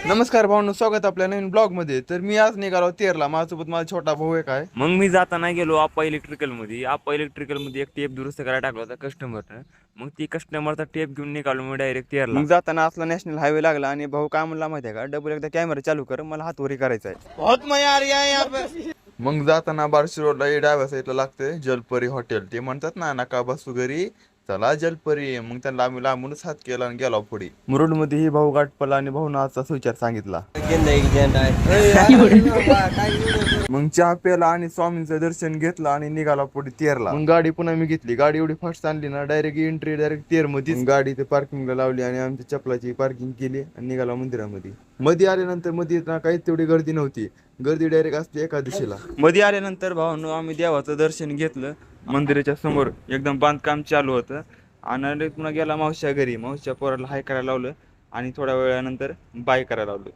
नमस्कार भावनो, स्वागत आपल्या नवीन ब्लॉग मध्ये. तर मी आज निघालो तेरला. माझ्यासोबत माझा छोटा भाऊ एक आहे. मग मी जाताना गेलो आप्पा इलेक्ट्रिकल मध्ये एक टेप दुरुस्त करायला टाकला होता कस्टमरनं. मग ती कस्टमरचा टेप घेऊन निघालो मी डायरेक्ट तेरला. मग जाताना असला नॅशनल हायवे लागला आणि भाऊ काय म्हणला माहिती आहे का, डबल एकदा कॅमेरा चालू कर, मला हातवरी करायचा आहे. बहुत मजा आ रहा है यहाँ पे. मग जाताना बार्शी रोडला डाव्या साईडला लागते जलपरी हॉटेल. ते म्हणतात ना, नका बसू घरी, चला जलपरी. मग त्यांना आम्ही लांबूनच हात केला आणि गेलो पुढे. मुरुड मध्ये ही भाऊ गाठ पडला आणि भाऊ नाचा सुविचार सांगितला. मग चहा प्याला आणि स्वामींचं दर्शन घेतलं आणि निघाला पुढे तेरला. मग गाडी पुन्हा मी घेतली. गाडी एवढी फास्ट आणली ना, डायरेक्ट एंट्री डायरेक्ट तेर मध्ये. गाडी ते पार्किंगला लावली आणि आमच्या चपलाची पार्किंग केली आणि निघाला मंदिरामध्ये. मध्ये आल्यानंतर मध्ये काहीच तेवढी गर्दी नव्हती. गर्दी डायरेक्ट असते एकादशीला. मध्ये आल्यानंतर भावांनो आम्ही देवाचं दर्शन घेतलं मंदिराच्या समोर. एकदम बांधकाम चालू होतं आणि पुन्हा गेला मावश्या घरी. मावश्या पोराला हाय करायला लावलं आणि थोड्या वेळानंतर बाय करायला लावलं.